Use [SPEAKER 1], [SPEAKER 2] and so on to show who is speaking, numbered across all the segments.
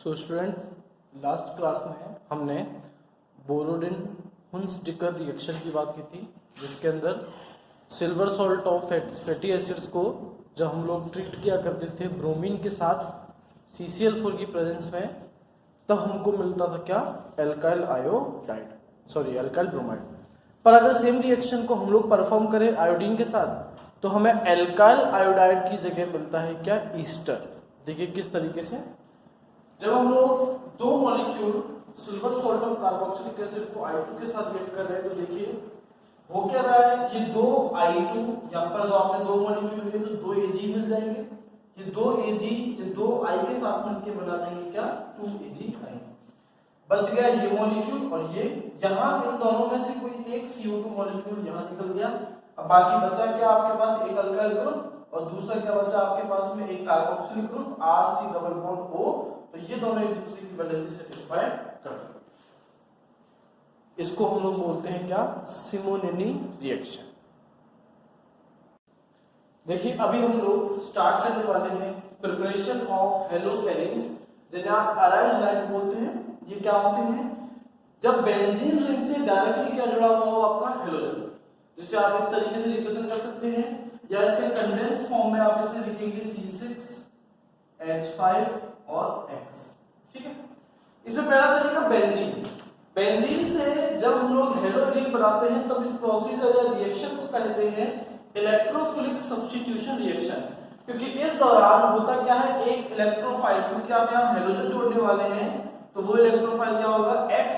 [SPEAKER 1] So students, last class में हमने बोरोडिन हुंस-डिकर reaction की बात की थी, जिसके अंदर silver salt of fatty acids को जब हम लोग ट्रीट किया करते थे ब्रोमीन के साथ CCl4 की प्रेजेंस में, तब हमको मिलता था क्या, alkyl iodide, sorry alkyl bromide. पर अगर सेम रिएक्शन को हम लोग परफॉर्म करें आयोडीन के साथ, तो हमें एल्काइल आयोडाइड की जगह मिलता है क्या, ईस्टर। देखिए किस तरीके से, जब हम लोग दो molecule silver salt of carboxylic acid को I2 के साथ रिएक्ट कर रहे हैं, तो देखिए हो क्या रहा है, ये दो I2 यहाँ पर जो आपने दो मॉलिक्यूल लिए तो दो Ag मिल जाएंगे, ये दो Ag ये दो I के साथ मिलकर बना देंगे क्या, 2Ag। बच गया ये मॉलिक्यूल और ये, यहाँ इन दोनों में से कोई एक CO2 मॉलिक्यूल यहाँ निकल गया। अब बाकी बचा क्या आपके पास, एक अल्काइल ग्रुप और दूसरा क्या बचा आपके पास में, एक carboxylic group RC double bond O। तो ये दोनों एक दूसरे की वजह से सेटिस्फाई करते हैं। इसको हम लोग बोलते हैं क्या, सिमोनेनी रिएक्शन। देखिए अभी हम लोग स्टार्ट करने वाले हैं प्रिपरेशन ऑफ हेलोपेरिन्स, जिन्हें आप अराइल हैलाइड बोलते हैं। ये क्या होते हैं, जब बेंजीन रिंग से डायरेक्टली क्या जुड़ा हुआ हो आपका, हेलोजन, जिसे आप इस तरीके से रिप्रेजेंट कर सकते हैं, या इसके कंडेंस फॉर्म में आप इसे लिखेंगे C6H5 और X। ठीक है, इसमें पहला तरीका बेंजीन। बेंजीन से जब हम लोग हेलो रिंग बनाते हैं, तब इस प्रोसीजर या रिएक्शन को कहते हैं इलेक्ट्रोफिलिक सब्स्टिट्यूशन रिएक्शन, क्योंकि इस दौरान होता क्या है, एक इलेक्ट्रोफाइल, क्योंकि आप यहाँ हेलोजन जोड़ने वाले हैं, तो वो इलेक्ट्रोफाइल क्या होगा, X+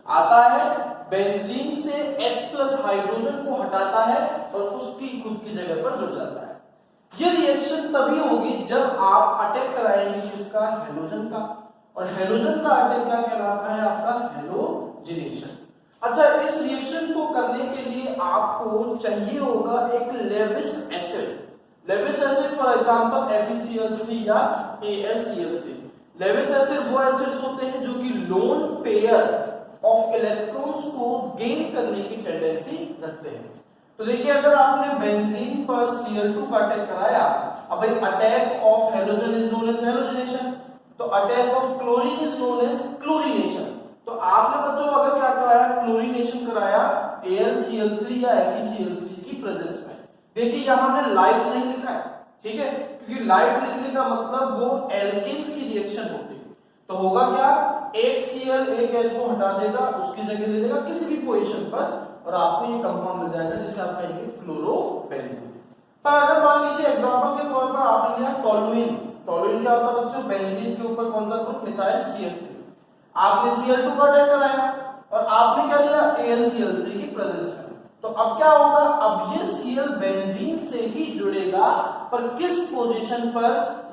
[SPEAKER 1] आता है, बेंजीन से H+ हाइड्रोजन को हटाता है और उसकी खुद की जगह पर जुड़ जाता है। ये रिएक्शन तभी होगी जब आप अटैक कराएंगे किसका, हेलोजन का, और हेलोजन का अटैक क्या कहलाता है आपका, हेलोजिनेशन। अच्छा, इस रिएक्शन को करने के लिए आपको चाहिए होगा एक Lewis acid. Lewis acid for example FeCl3 या AlCl3। लेविस एसिड वो एसिड्स होते हैं जो कि लोन पेयर ऑफ इलेक्ट्रॉन्स को गेन करने की टेंडेंसी रखते हैं। तो देखिए, अगर आपने बेंजीन पर Cl2 का अटैक कराया, अब भाई attack of halogen is known as halogenation, तो attack of chlorine is known as chlorination. तो आपने बच्चों अगर क्या कराया, क्लोरीनेशन कराया AlCl3 या FeCl3 की प्रेजेंस में। देखिए यहां हमने लाइट नहीं लिखा है, ठीक है, क्योंकि लाइट लिखने का मतलब वो एल्केन्स की रिएक्शन होती है। तो होगा क्या, एक Cl एक H को हटा देगा, उसकी जगह ले लेगा किसी भी पोजीशन पर, और आपको ये कंपाउंड मिल जाएगा जिसे आप कहेंगे फ्लोरोबेंजीन। पर अगर मान लीजिए एग्जांपल के तौर पर आपने लिया टोलुइन। टोलुइन क्या होता है बच्चों, बेंजीन के ऊपर कौन सा ग्रुप, मिथाइल CH3। आपने Cl2 का अटैक कराया और आपने क्या लिया, AlCl3 की प्रेजेंस में। तो अब क्या होगा, अब ये Cl बेंजीन से ही जुड़ेगा, पर किस पोजीशन पर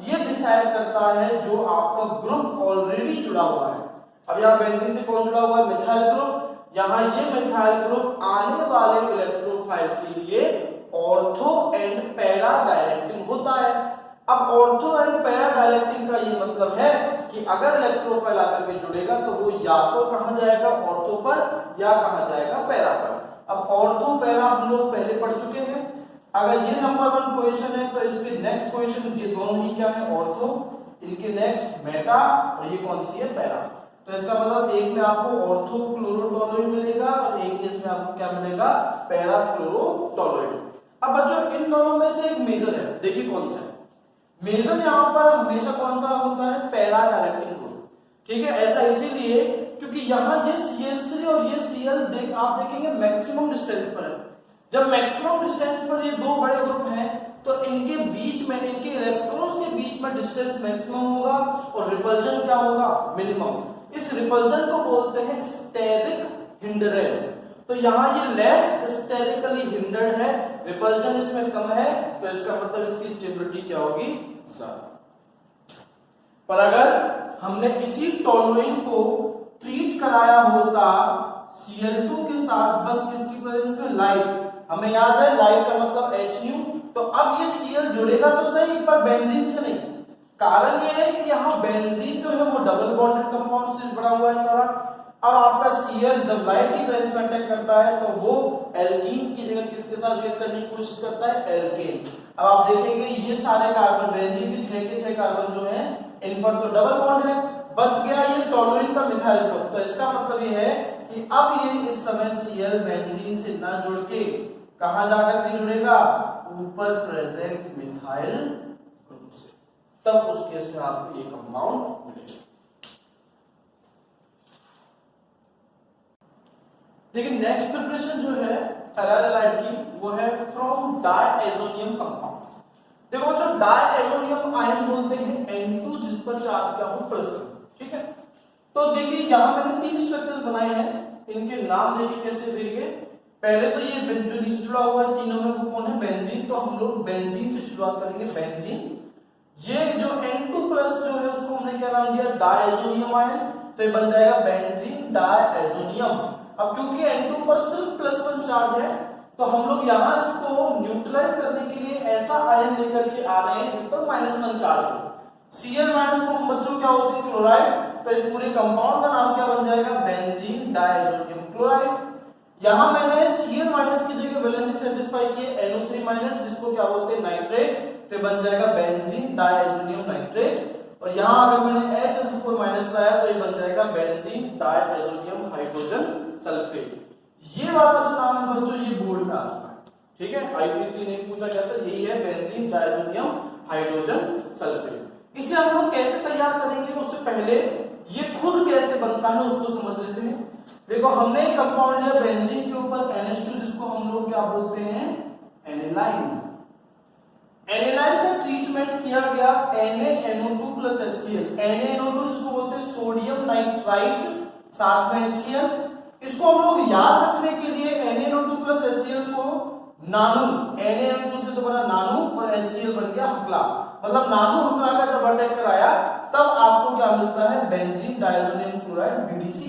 [SPEAKER 1] ये डिसाइड करता है, जो आपका ग्रुप ऑलरेडी जुड़ा हुआ है। अब यहाँ बेंजीन से कौन जुड़ा हुआ है, मिथाइल ग्रुप। यहाँ ये मिथाइल ग्रुप आने वाले इलेक्ट्रोफाइल के लिए ऑर्थो एंड पैरा डायरेक्टिंग होता है। अब ऑर्थो एंड पैरा डायरेक्टिंग का ये मतलब है कि अगर इलेक्ट्रोफाइल आकर के जुड़ेगा तो वो या तो कहां जाएगा, ऑर्थो पर, या कहां जाएगा, पैरा पर। अब ऑर्थो पैरा हम लोग पहले पढ़ चुके हैं। अगर ये नंबर 1 पोजीशन है तो इसके नेक्स्ट पोजीशन ये दोनों ही क्या है, ऑर्थो, इनके नेक्स्ट मेटा, और ये कौन सी है, पैरा। तो इसका मतलब एक में आपको ऑर्थो क्लोरोटोलुइन मिलेगा और एक इसमें आपको क्या मिलेगा, पैरा क्लोरोटोलुइन। अब बच्चों इन दोनों में से एक मेजर है, देखिए कौन सा है मेजर। यहाँ पर हमेशा कौन सा होता है, पैरा डायरेक्टिंग ग्रुप। ठीक है, ऐसा इसीलिए क्योंकि यहाँ ये CH3 और ये Cl आप देखेंगे मैक्सिमम डिस्टेंस पर है। जब मैक्सिमम डिस्टेंस पर ये दो बड़े ग्रुप हैं, तो इनके बीच में, इनके इलेक्ट्रॉन्स के बीच में डिस्टेंस मैक्सिमम होगा और रिपल्जन क्या होगा, मिनिमम। इस रिपल्जन को बोलते हैं स्टेरिक हिंडरेंस। तो यहाँ ये लेस स्टेरिकली हिंडर्ड है, रिपल्जन इसमें कम है, तो इसका मतलब इसकी स्टेबिलिटी क्या होगी, ज्यादा। पर अगर हमने इसी टोलुइन को ट्रीट कराया होता Cl2 के साथ, बस किसकी प्रेजेंस में, लाइट, हमें याद है लाइट का मतलब Hν, तो अब ये Cl जुड़ेगा तो सही, पर बेंजीन से नहीं। कारण ये है कि यहाँ बेंजीन जो है वो डबल बॉन्डेड कंपाउंड से बना हुआ है सारा। अब आपका Cl जब लाइट की प्रेजेंस में अटैक करता है तो वो एल्कीन की जगह किसके साथ रिएक्ट करने की कोशिश करता है, एल्केन। अब आप देखेंगे ये सारे कार्बन, बेंजीन के 6 के 6 कार्बन जो हैं इन पर तो डबल बॉन्ड है, बच गया ये टोलुइन का मिथाइल ग्रुप। तो इसका मतलब ये है कि अब ये इस समय Cl बेंजीन से ना जुड़ के कहां जाकर के जुड़ेगा, ऊपर प्रेजेंट मिथाइल ग्रुप से, तब उस केस में आपको ये कंपाउंड मिलेगा। लेकिन नेक्स्ट प्रिपरेशन जो है पैरालाइट की वो है फ्रॉम डायएजोनियम कंपाउंड। देखो जो डायएजोनियम आयन बोलते हैं N2 जिस पर चार्ज क्या हो प्लस, ठीक है। तो देखिए यहां मैंने 3 स्ट्रक्चर्स बनाए हैं, इनके नाम देखिए कैसे देंगे। पहले तो ये जो नीचे जुड़ा हुआ है तीनों में वो कौन है, बेंजीन। तो हम लोग बेंजीन से शुरुआत करेंगे, बेंजीन। ये जो N2 प्लस जो है उसको हमने क्या नाम दिया, डायएजोनियम आयन, तो ये बन जाएगा बेंजीन डायएजोनियम। अब क्योंकि N2 पर सिर्फ +1 चार्ज है तो हम लोग यहाँ इसको न्यूट्रलाइज करने के लिए ऐसा आयन लेकर के आ रहे हैं जिस पर -1 चार्ज हो। Cl- को हम बच्चों क्या होते हैं, क्लोराइड। तो इस पूरे कंपाउंड का नाम क्या बन जाएगा, बेंजीन डायएजोनियम क्लोराइड। यहाँ मैंने Cl- की जगह वैलेंसी सेटिस्फाई किए NO3- जिसको क्या बोलते हैं नाइट्रेट, तो बन जाएगा बेंजीन डायएजोनियम नाइट्रेट। और यहाँ अगर मैंने HSO4- लाया तो ये बन जाएगा बेंजीन डायएजोनियम हाइड्रोजन सल्फेट। ये वाला जो नाम है बच्चों ये बोर्ड में आ चुका है, ठीक है। आईपीसी ने पूछा गया था, यही है बेंजीन डायएजोनियम हाइड्रोजन सल्फेट। इसे हम लोग कैसे तैयार करेंगे, उससे पहले ये खुद कैसे बनता है उसको समझ लेते हैं। देखो हमने एक कंपाउंड लिया बेंजीन के ऊपर NH2 जिसको हम लोग क्या बोलते हैं, एनिलाइन। एनिलाइन का ट्रीटमेंट किया गया NaNO2 + HCl। NaNO2 जिसको बोलते हैं सोडियम नाइट्राइट, साथ में HCl। इसको हम लोग याद रखने के लिए NaNO2 + HCl को नानू, NaNO2 से तो बना नानू और HCl बन गया हकला, मतलब नानू हकला का जब अटैक कराया तब आपको क्या मिलता है, बेंजीन डायएजोनियम क्लोराइड BDC।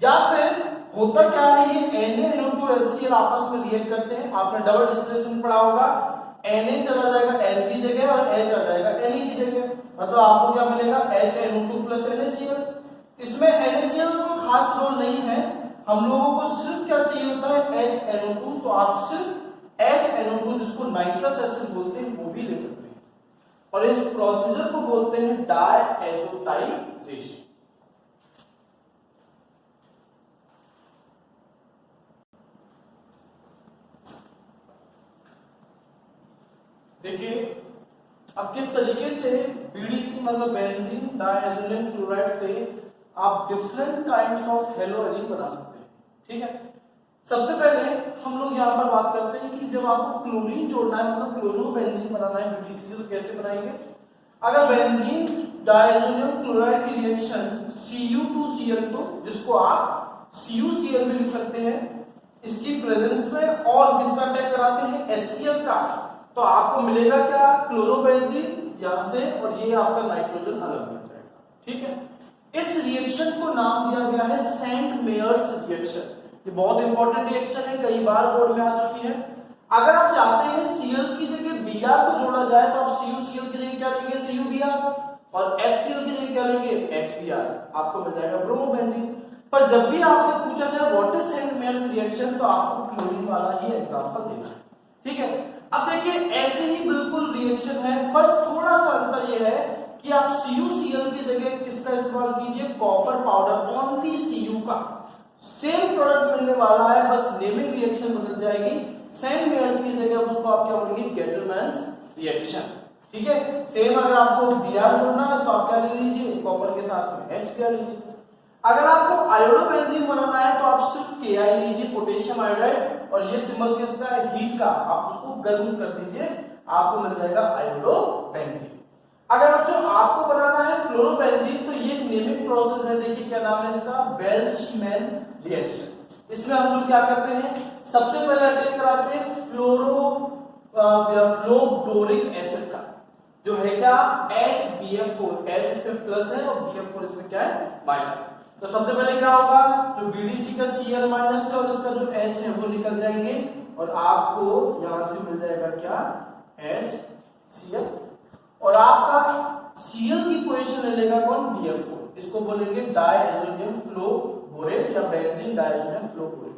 [SPEAKER 1] या फिर होता क्या है, ये NaNO2 और HCl आपस में रिएक्ट करते हैं। आपने डबल डिस्प्लेसमेंट पढ़ा होगा, Na चला जाएगा H की जगह और H आ जाएगा Ne की जगह, मतलब आपको क्या मिलेगा, HNO2 + NaCl। इसमें NaCl कोई खास रोल नहीं है, हम लोगों को सिर्फ क्या चाहिए होता है, HNO2। तो आप सिर्फ HNO2 जिसको नाइट्रस एसिड बोलते हैं वो भी ले सकते हैं, और इस प्रोसीजर को बोलते हैं डायएजोटाइजेशन। देखिए अब किस तरीके से BDC मतलब बेंजीन डायएजोनियम क्लोराइड से आप डिफरेंट काइंड्स ऑफ हेलो एलीन बना सकते हैं, ठीक है। सबसे पहले हम लोग यहाँ पर बात करते हैं कि जब आपको क्लोरीन जोड़ना है, मतलब क्लोरोबेंजीन बनाना है BDC से, तो कैसे बनाएंगे। अगर बेंजीन डायएजोनियम क्लोराइड की रिएक्शन Cu2Cl2 जिसको आप CuCl भी लिख सकते हैं, इसकी प्रेजेंस में और किसका अटैक कराते हैं, HCl का, तो आपको मिलेगा क्या, क्लोरोबेंजीन यहां से, और ये आपका नाइट्रोजन अलग हो जाएगा, ठीक है। इस रिएक्शन को नाम दिया गया है सेंट मेयर्स रिएक्शन। ये बहुत इंपॉर्टेंट रिएक्शन है, कई बार बोर्ड में आ चुकी है। अगर आप चाहते हैं Cl की जगह Br को जोड़ा जाए तो आप CuCl की जगह क्या लेंगे, CuBr, और HCl की जगह क्या लेंगे, HBr, आपको मिल जाएगा ब्रोमोबेंजीन। पर जब भी आपसे पूछा जाए what is Sandmeyer's reaction, तो आपको क्लोरीन वाला ही एग्जांपल देना है, ठीक है। अब देखिए ऐसे ही बिल्कुल रिएक्शन है, बस थोड़ा सा अंतर ये है कि आप CuCl की जगह किसका इस्तेमाल कीजिए, कॉपर पाउडर, ओनली Cu का। सेम प्रोडक्ट मिलने वाला है, बस नेमिंग रिएक्शन बदल जाएगी। सेंट मेयर्स की जगह उसको आप क्या बोलेंगे, गेटरमैन्स रिएक्शन, ठीक है। सेम अगर आपको Br जोड़ना है तो आप क्या ले लीजिए, कॉपर के साथ में HBr ले लीजिए। अगर आपको आयोडोबेंजीन बनाना है तो आप सिर्फ Ki लीजिए, पोटेशियम आयोडाइड, और ये सिंबल किसका है, हीट का, आप उसको गर्म कर दीजिए, आपको मिल जाएगा आयोडोबेंजीन। अगर बच्चों आपको बनाना है फ्लोरोबेंजीन तो ये नेमिंग प्रोसेस है, देखिए क्या नाम है इसका, वेल्शमैन रिएक्शन। इसमें हम लोग क्या करते हैं, सबसे पहले अटैक कराते हैं फ्लोरोडोरिक एसिड का, जो है क्या, HBF4, H इसमें प्लस है और BF4 इसमें क्या है, माइनस। तो सबसे पहले क्या होगा, जो BDC का Cl- है और इसका जो H है वो निकल जाएंगे, और आपको यहां से मिल जाएगा क्या, HCl, और आपका Cl की पोजीशन ले लेगा कौन, BF4। इसको बोलेंगे डायएजोनियम फ्लोरोबोरेट या बेंजीन डायएजोनियम फ्लोरोबोरेट।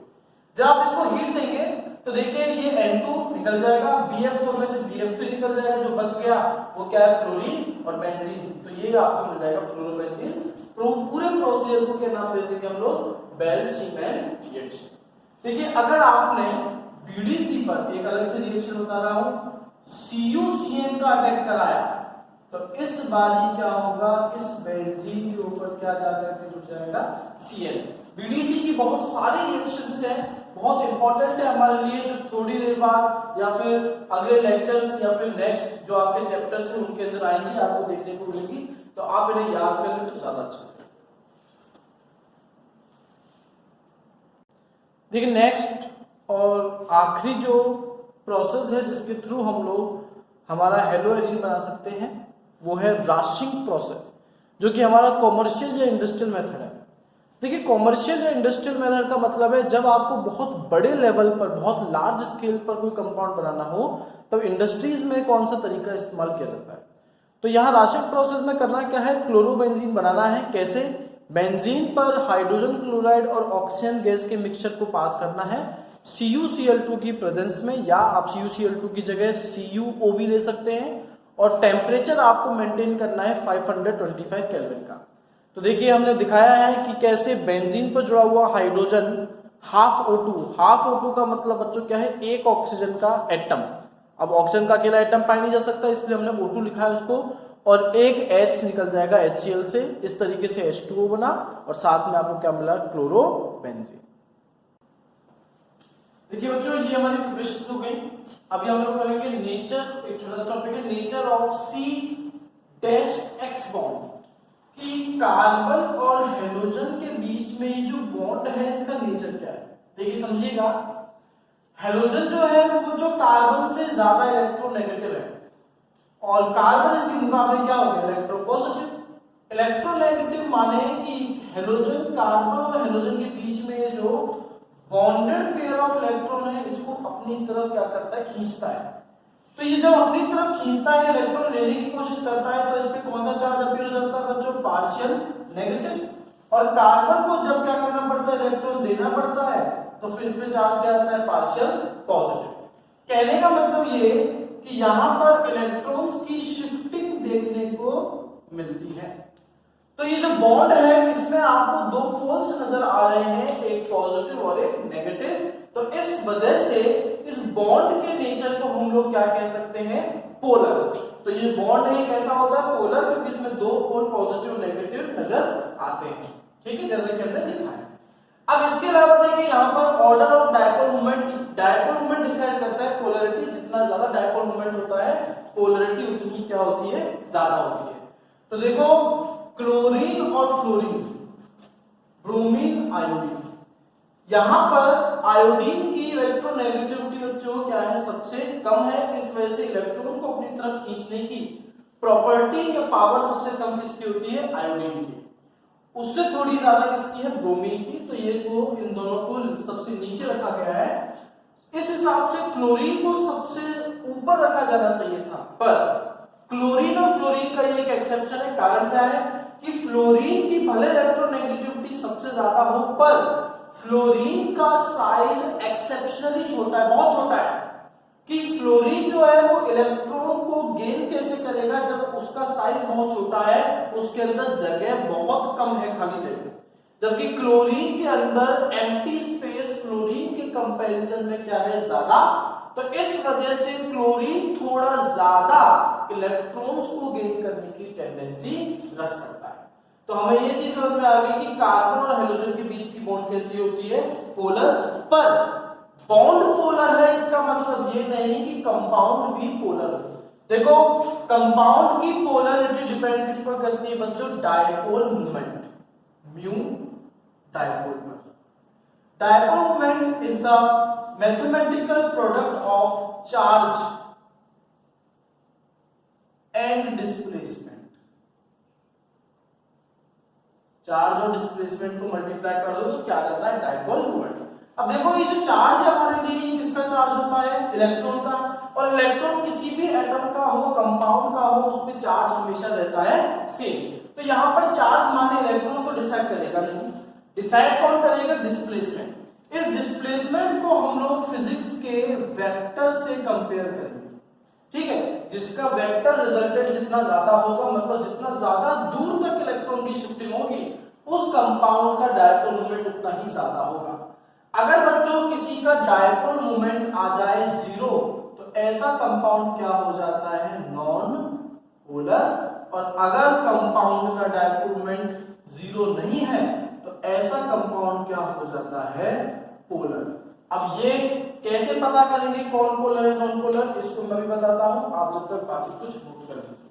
[SPEAKER 1] जब आप इसको हीट देंगे तो देखिए ये N2 निकल जाएगा, BF4 में से BF3 निकल जाएगा, जो बच गया वो क्या है, फ्लोरीन और बेंजीन। तो ये आपको मिल जाएगा फ्लोरोबेंजीन। पूरे प्रोसीजर को क्या नाम देते हैं हम लोग, बेल-शीमैन रिएक्शन। देखिए अगर आपने BDC पर एक अलग से रिएक्शन बता रहा हूं, CuCN का अटैक कराया, तो इस बारी क्या होगा, इस बेंजीन के ऊपर क्या जाकर के जुड़ जाएगा, Cn। BDC की बहुत सारी रिएक्शंस हैं, बहुत इंपॉर्टेंट है हमारे लिए, जो थोड़ी देर बाद या फिर अगले लेक्चर्स या फिर नेक्स्ट जो आपके चैप्टर्स हैं उनके अंदर आएंगी, आपको देखने को मिलेगी। तो आप इन्हें याद कर लें तो ज्यादा अच्छा है। देखिए नेक्स्ट और आखिरी जो प्रोसेस है जिसके थ्रू हम लोग हमारा हेलोएरिन बना सकते हैं वो है राशिंग प्रोसेस, जो कि हमारा कॉमर्शियल या इंडस्ट्रियल मेथड है। देखिए कॉमर्शियल या इंडस्ट्रियल मेथड का मतलब है जब आपको बहुत बड़े लेवल पर, बहुत लार्ज स्केल पर कोई कंपाउंड बनाना हो, तब इंडस्ट्रीज में कौन सा तरीका इस्तेमाल किया जाता है। तो यहाँ राशिंग प्रोसेस में करना क्या है, क्लोरोबेंजीन बनाना है। कैसे, बेंजीन पर हाइड्रोजन क्लोराइड और ऑक्सीजन गैस के मिक्सचर को पास करना है CuCl2 की प्रेजेंस में, या आप CuCl2 की जगह CuO भी ले सकते हैं, और टेम्परेचर आपको मेंटेन करना है 525 केल्विन का। तो देखिए हमने दिखाया है कि कैसे बेंजीन पर जुड़ा हुआ हाइड्रोजन हाफ O2 का मतलब बच्चों क्या है, एक ऑक्सीजन का एटम। अब ऑक्सीजन का अकेला एटम पाया नहीं जा सकता, इसलिए हमने O2 लिखा है उसको, और एक H निकल जाएगा HCl से, इस तरीके से H2O बना, और साथ में आपको क्या मिला, क्लोरोबेंजीन। देखिए बच्चों ये हमारी प्रिपरेशन हो गई। अभी हम लोग करेंगे नेचर, एक छोटा सा टॉपिक है नेचर ऑफ C-X बॉन्ड, कि कार्बन और हेलोजन के बीच में ये जो बॉन्ड है इसका नेचर क्या है। देखिए समझिएगा, हेलोजन जो है वो जो कार्बन से ज्यादा इलेक्ट्रोनेगेटिव है, और कार्बन इसके मुकाबले क्या हो गया, इलेक्ट्रोपॉजिटिव। इलेक्ट्रोनेगेटिव माने कि हेलोजन, कार्बन और हेलोजन के बीच में जो बॉन्डेड पेयर ऑफ इलेक्ट्रॉन है इसको अपनी तरफ क्या करता है, खींचता है। तो ये जब अपनी तरफ खींचता है, इलेक्ट्रॉन लेने की कोशिश करता है, तो इस पे कौन सा चार्ज अपीयर हो जाता है बच्चों, पार्शियल नेगेटिव। और कार्बन को जब क्या करना पड़ता है, इलेक्ट्रॉन देना पड़ता है, तो फिर इसमें चार्ज क्या आता है, पार्शियल पॉजिटिव। कहने का मतलब ये कि यहां पर इलेक्ट्रॉन्स की शिफ्टिंग देखने को मिलती है। तो ये जो बॉन्ड है इसमें आपको दो पोल्स नजर आ रहे हैं, एक पॉजिटिव और एक नेगेटिव। तो इस वजह से इस बॉन्ड के नेचर को हम लोग क्या कह सकते हैं, पोलर। तो ये बॉन्ड है कैसा होता है, पोलर, क्योंकि इसमें दो पोल पॉजिटिव नेगेटिव नजर आते हैं। ठीक है, जैसे कि हमने देखा है। अब इसके अलावा देखिए यहाँ पर order of dipole moment decide करता है पोलरिटी। जितना ज्यादा डायपोल मोमेंट होता है, पोलरिटी उतनी क्या होती है, ज्यादा होती है। तो देखो क्लोरीन और फ्लोरीन, ब्रोमीन, आयोडीन, यहां पर आयोडीन की इलेक्ट्रोनेगेटिविटी बच्चों क्या है, सबसे कम है। इस वजह से इलेक्ट्रॉन को अपनी तरफ खींचने की प्रॉपर्टी या पावर सबसे कम किसकी होती है, आयोडीन की। उससे थोड़ी ज्यादा किसकी है, ब्रोमीन की। तो ये को इन दोनों को सबसे नीचे रखा गया है। इस हिसाब से फ्लोरीन को सबसे ऊपर रखा जाना चाहिए था, पर क्लोरीन और फ्लोरीन का ये एक एक्सेप्शन है। कारण क्या है कि फ्लोरीन की भले इलेक्ट्रोनेगेटिविटी सबसे ज्यादा हो, पर फ्लोरीन का साइज एक्सेप्शनली छोटा है, बहुत छोटा है। कि फ्लोरीन जो है वो इलेक्ट्रॉन को गेन कैसे करेगा, जब उसका साइज बहुत छोटा है, उसके अंदर जगह बहुत कम है, खाली जगह। जबकि क्लोरीन के अंदर एम्प्टी स्पेस फ्लोरीन के कंपैरिजन में क्या है, ज्यादा। तो इस वजह से क्लोरीन थोड़ा ज्यादा इलेक्ट्रॉन्स को गेन करने की टेंडेंसी रख सकता है। तो हमें ये चीज समझ में आ गई कि कार्बन और हेलोजन के बीच की बॉन्ड कैसी होती है, पोलर। पर बॉन्ड पोलर है इसका मतलब ये नहीं कि कंपाउंड भी पोलर हो। देखो कंपाउंड की पोलरिटी डिपेंड किस पर करती है बच्चों, dipole movement, mu dipole movement. Dipole movement is the mathematical product of charge and displacement. Charge और डिस्प्लेसमेंट को मल्टीप्लाई कर दो तो क्या आता है, डायपोल मूवमेंट। अब देखो ये जो चार्ज है हमारे लिए किसका चार्ज होता है, इलेक्ट्रॉन का। और इलेक्ट्रॉन किसी भी एटम का हो, कंपाउंड का हो, उसमें चार्ज हमेशा रहता है सेम। तो यहाँ पर चार्ज माने इलेक्ट्रॉन को डिसाइड करेगा नहीं, डिसाइड कौन करेगा, डिस्प्लेसमेंट। इस डिस्प्लेसमेंट को हम लोग फिजिक्स के वेक्टर से कंपेयर करेंगे, ठीक है। जिसका वेक्टर रिजल्टेंट जितना ज्यादा होगा, मतलब जितना ज्यादा दूर तक इलेक्ट्रॉन की शिफ्टिंग होगी, उस कंपाउंड का डायपोल मोमेंट उतना ही ज्यादा होगा। अगर बच्चों किसी का डायपोल मोमेंट आ जाए 0, तो ऐसा कंपाउंड क्या हो जाता है, नॉन पोलर। और अगर कंपाउंड का डायपोल मोमेंट 0 नहीं है, तो ऐसा कंपाउंड क्या हो जाता है, पोलर। अब ये कैसे पता करेंगे कौन पोलर है नॉन पोलर, इसको मैं भी बताता हूं, आप जब तक बाकी कुछ नोट कर लीजिए।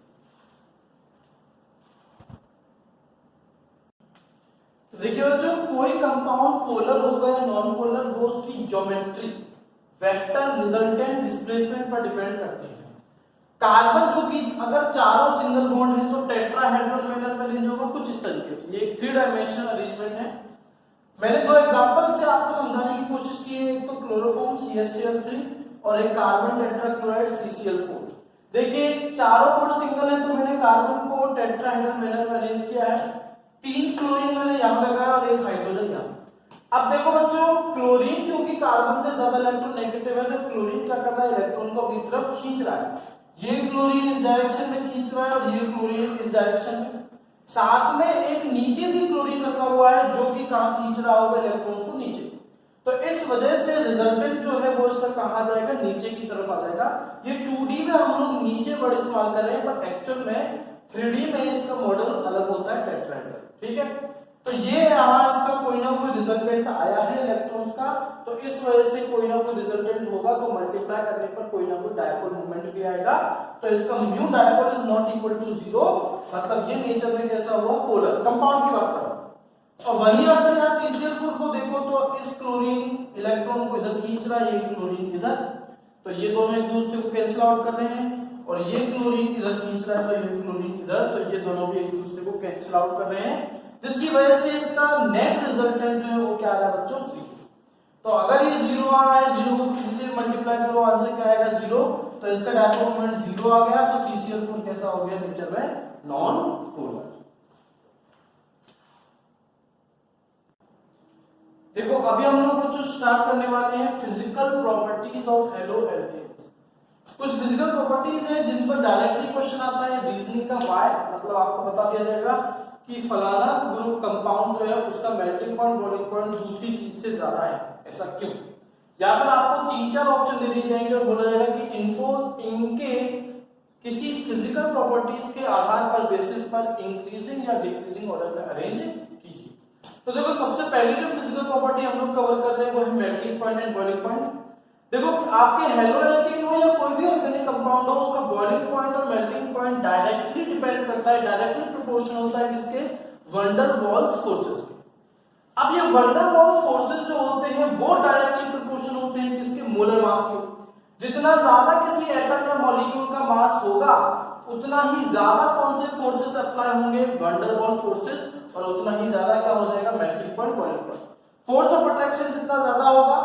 [SPEAKER 1] तो देखिए बच्चों, कोई कंपाउंड पोलर होगा या नॉन पोलर, वो उसकी ज्योमेट्री, वेक्टर, रिजल्टेंट, डिस्प्लेसमेंट पर डिपेंड करती है। कार्बन जो कि अगर चारों सिंगल बॉन्ड है तो टेट्राहेड्रल मैनर में अरेंज होगा कुछ इस तरीके से। ये 3 डायमेंशनल अरेंजमेंट है। मैंने 2 एग्जांपल से आपको समझाने की कोशिश की है, एक तो क्लोरोफॉर्म ClCl3 और एक कार्बन टेट्राक्लोराइड CCl4। देखिए चारों बॉन्ड सिंगल है, तो मैंने कार्बन को टेट्राहेड्रल मैनर में अरेंज किया है। 3 क्लोरीन मैंने यहां लगाया और 1 हाइड्रोजन यहां। अब देखो बच्चों, क्लोरीन क्योंकि कार्बन से ज्यादा इलेक्ट्रॉन नेगेटिव है, तो क्लोरीन क्या कर रहा है, इलेक्ट्रॉन को अपनी तरफ खींच रहा है। ये क्लोरीन इस डायरेक्शन में खींच रहा है और ये क्लोरीन इस डायरेक्शन में। साथ में एक नीचे भी क्लोरीन रखा हुआ है जो कि कहां खींच रहा होगा, इलेक्ट्रॉन्स को नीचे। तो इस वजह से रिजल्टेंट जो है वो इसका कहां जाएगा, नीचे की तरफ आ जाएगा। ये 2D में हम लोग नीचे वर्ड इस्तेमाल कर रहे हैं, पर एक्चुअल में 3D में इसका मॉडल अलग होता है, टेट्राहेड्रल, ठीक है। तो ये यहां इसका कोई ना कोई रिजल्टेंट आया है इलेक्ट्रॉन्स का, तो इस वजह से कोई ना कोई रिजल्टेंट होगा, तो मल्टीप्लाई करने पर कोई ना कोई डायपोल मोमेंट भी आएगा। तो इसका mu dipole is not equal to 0, मतलब ये नेचर में कैसा हुआ, पोलर। कंपाउंड की बात कर रहा हूं। और वहीं अगर यहाँ CCl4 को देखो तो इस क्लोरीन इलेक्ट्रॉन को इधर खींच रहा है, ये क्लोरीन इधर, तो ये दोनों एक दूसरे को कैंसिल आउट कर रहे हैं। और ये क्लोरीन इधर खींच रहा है, तो ये क्लोरीन इधर, तो ये दोनों भी एक दूसरे को कैंसिल आउट कर रहे हैं, जिसकी वजह से इसका नेट रिजल्टेंट जो है वो क्या आ रहा है बच्चों, 0। तो अगर ये 0 आ रहा है, 0 को किसी से मल्टीप्लाई करो, आंसर क्या आएगा, 0। तो इसका डायपोल मोमेंट 0 आ गया, तो CCl4 कैसा हो गया, नेचर में नॉन पोलर। देखो अभी हम लोग कुछ स्टार्ट करने वाले हैं physical properties of haloalkanes. कुछ फिजिकल प्रॉपर्टीज है जिन पर डायरेक्टली क्वेश्चन आता है, रीजनिंग का व्हाई, मतलब आपको बता दिया जाएगा कि फलाना ग्रुप कंपाउंड जो है उसका मेल्टिंग पॉइंट, बॉइलिंग पॉइंट दूसरी चीज से ज्यादा है, ऐसा क्यों। या फिर आपको 3-4 ऑप्शन दे दिए जाएंगे और बोला जाएगा कि इनके किसी फिजिकल प्रॉपर्टीज के आधार पर, बेसिस पर इंक्रीजिंग या डिक्रीजिंग ऑर्डर में अरेंज कीजिए। तो देखो सबसे पहले जो फिजिकल प्रॉपर्टी हम लोग कवर कर रहे हैं वो है melting point and boiling point. देखो आपके हेलो एल्केन हो या कोई भी ऑर्गेनिक कंपाउंड हो, उसका बॉइलिंग पॉइंट और मेल्टिंग पॉइंट डायरेक्टली डिपेंड करता है, डायरेक्टली प्रोपोर्शनल होता है किसके, वैन डर वाल्स फोर्सेस के। अब ये वैन डर वाल्स फोर्सेस जो होते हैं वो डायरेक्टली प्रोपोर्शनल होते हैं किसके, मोलर मास के। जितना ज्यादा किसी एटम या मॉलिक्यूल का मास होगा, उतना ही ज्यादा कौन से फोर्सेस अप्लाई होंगे, वैन डर वाल्स फोर्सेस, और उतना ही ज्यादा क्या हो जाएगा, melting point, boiling point. Force of attraction जितना ज्यादा होगा,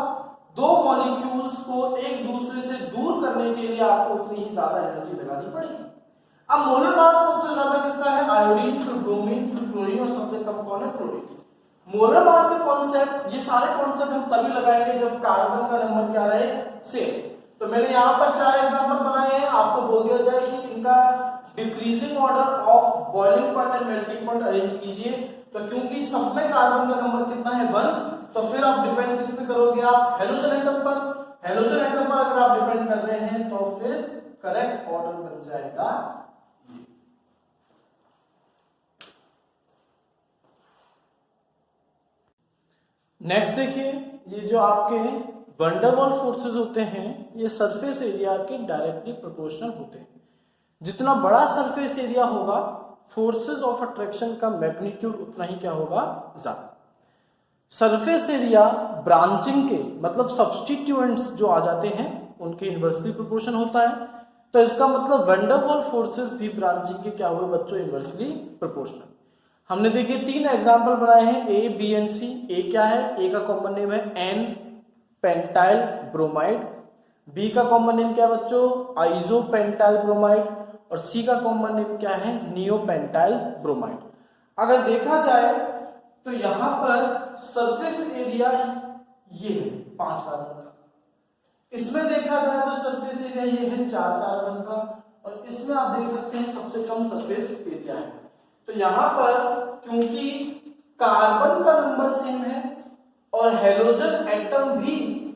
[SPEAKER 1] दो मॉलिक्यूल्स को एक दूसरे से दूर करने के लिए आपको उतनी ही ज्यादा एनर्जी लगानी पड़ेगी। अब मोलर मास सबसे ज्यादा किसका है, आयोडीन, फिर ब्रोमीन, फिर क्लोरीन, और सबसे कम कौन है, फ्लोरीन। मोलर मास का कॉन्सेप्ट, ये सारे कॉन्सेप्ट हम तभी लगाएंगे जब कार्बन का नंबर क्या रहे, सेम। तो मैंने यहाँ पर 4 एग्जांपल बनाए हैं, आपको बोल दिया जाए कि इनका decreasing order of boiling point and melting point arrange कीजिए। तो क्योंकि सब में कार्बन का नंबर कितना है, 1, तो फिर आप डिपेंड किस पे करोगे, आप हेलोजन एटम पर। हेलोजन एटम पर अगर आप डिपेंड कर रहे हैं तो फिर करेक्ट ऑर्डर बन जाएगा। नेक्स्ट देखिए, ये जो आपके वैन डर वाल्स फोर्सेस होते हैं, ये सरफेस एरिया के डायरेक्टली प्रोपोर्शनल होते हैं। जितना बड़ा सरफेस एरिया होगा, फोर्सेस ऑफ अट्रैक्शन का मैग्नीट्यूड उतना ही क्या होगा, ज्यादा। सरफेस एरिया ब्रांचिंग के, मतलब सब्स्टिट्यूएंट्स जो आ जाते हैं, उनके इनवर्सली प्रोपोर्शन होता है। तो इसका मतलब वैन डर वाल्स फोर्सेस भी ब्रांचिंग के क्या हुए बच्चों, इनवर्सली प्रोपोर्शनल। हमने देखिए 3 एग्जांपल बनाए हैं, ए, बी एंड सी। ए क्या है, ए का कॉमन नेम है एन पेंटाइल ब्रोमाइड। बी का कॉमन नेम क्या है बच्चों, आइसो पेंटाइल ब्रोमाइड। और सी का कॉमन नेम क्या है, नियो पेंटाइल ब्रोमाइड। अगर देखा जाए तो यहां पर सरफेस एरिया ये 5 कार्बन का। इसमें देखा जाए तो सरफेस एरिया ये है 4 कार्बन का, और इसमें आप देख सकते हैं सबसे कम सरफेस एरिया है। तो यहां पर क्योंकि कार्बन का नंबर सेम है और हेलोजन एटम भी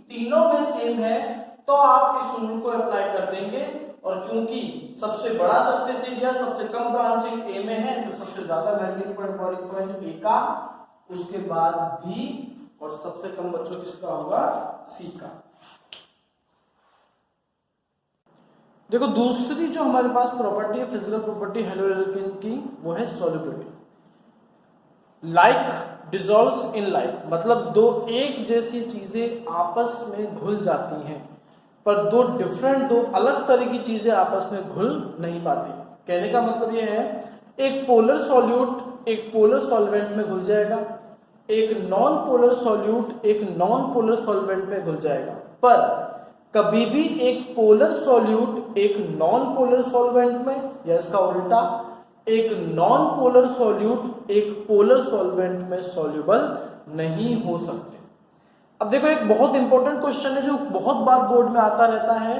[SPEAKER 1] तीनों में सेम है, तो आप इस रूल को अप्लाई कर देंगे। और क्योंकि सबसे बड़ा सरफेस एरिया सबसे कम ब्रांचिंग ए में है, तो सबसे ज्यादा melting point boiling point A का, उसके बाद बी, और सबसे कम बच्चों किसका होगा, सी का। देखो दूसरी जो हमारे पास प्रॉपर्टी है, फिजिकल प्रॉपर्टी हेलोजन की, वो है solubility. Like dissolves in like, मतलब दो एक जैसी चीजें आपस में घुल जाती हैं, पर दो अलग तरह की चीजें आपस में घुल नहीं पाती। कहने का मतलब यह है, एक पोलर सॉल्यूट एक पोलर सॉल्वेंट में घुल जाएगा, एक नॉन पोलर सॉल्यूट एक नॉन पोलर सॉल्वेंट में घुल जाएगा, पर कभी भी एक पोलर सॉल्यूट एक नॉन पोलर सॉल्वेंट में, या इसका उल्टा एक नॉन पोलर सॉल्यूट एक पोलर सॉल्वेंट में सॉल्युबल नहीं हो सकते। अब देखो एक बहुत इंपॉर्टेंट क्वेश्चन है जो बहुत बार बोर्ड में आता रहता है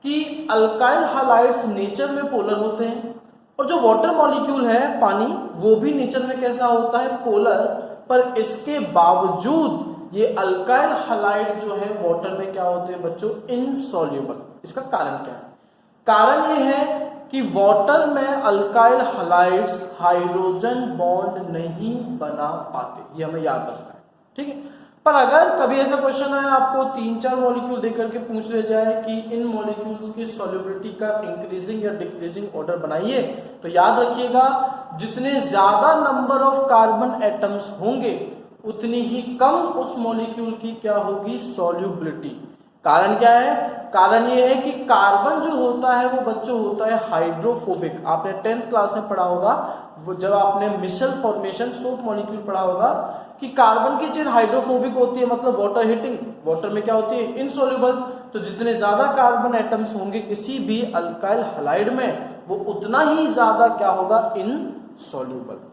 [SPEAKER 1] कि अल्काइल हैलाइड्स नेचर में पोलर होते हैं, और जो वाटर मॉलिक्यूल है पानी, वो भी नेचर में कैसा होता है, पोलर, पर इसके बावजूद ये अल्काइल हैलाइड जो है वाटर में क्या होते हैं बच्चों, इनसॉल्युबल। इसका कारण क्या है? कारण ये है कि वाटर में अल्काइल हैलाइड्स हाइड्रोजन बॉन्ड नहीं बना पाते, ये हमें याद रखना है, ठीक है। पर अगर कभी ऐसा क्वेश्चन है आपको 3-4 मॉलिक्यूल देकर के पूछ ले जाए कि इन मॉलिक्यूल्स की सॉल्युबिलिटी का इंक्रीजिंग या डिक्रीजिंग ऑर्डर बनाइए, तो याद रखिएगा जितने ज्यादा नंबर ऑफ कार्बन एटम्स होंगे उतनी ही कम उस मॉलिक्यूल की क्या होगी, सॉल्युबिलिटी। कारण क्या है? कारण ये है कि कार्बन जो होता है वो बच्चों होता है हाइड्रोफोबिक। आपने 10th क्लास में पढ़ा होगा, वो जब आपने मिशेल फॉर्मेशन सोप मॉलिक्यूल पढ़ा होगा कि कार्बन की चेन हाइड्रोफोबिक होती है, मतलब वाटर हिटिंग, वाटर में क्या होती है, इनसॉल्युबल। तो जितने ज्यादा कार्बन एटम्स होंगे किसी भी अल्काइल हैलाइड में, वो उतना ही ज्यादा क्या होगा, इनसॉल्युबल।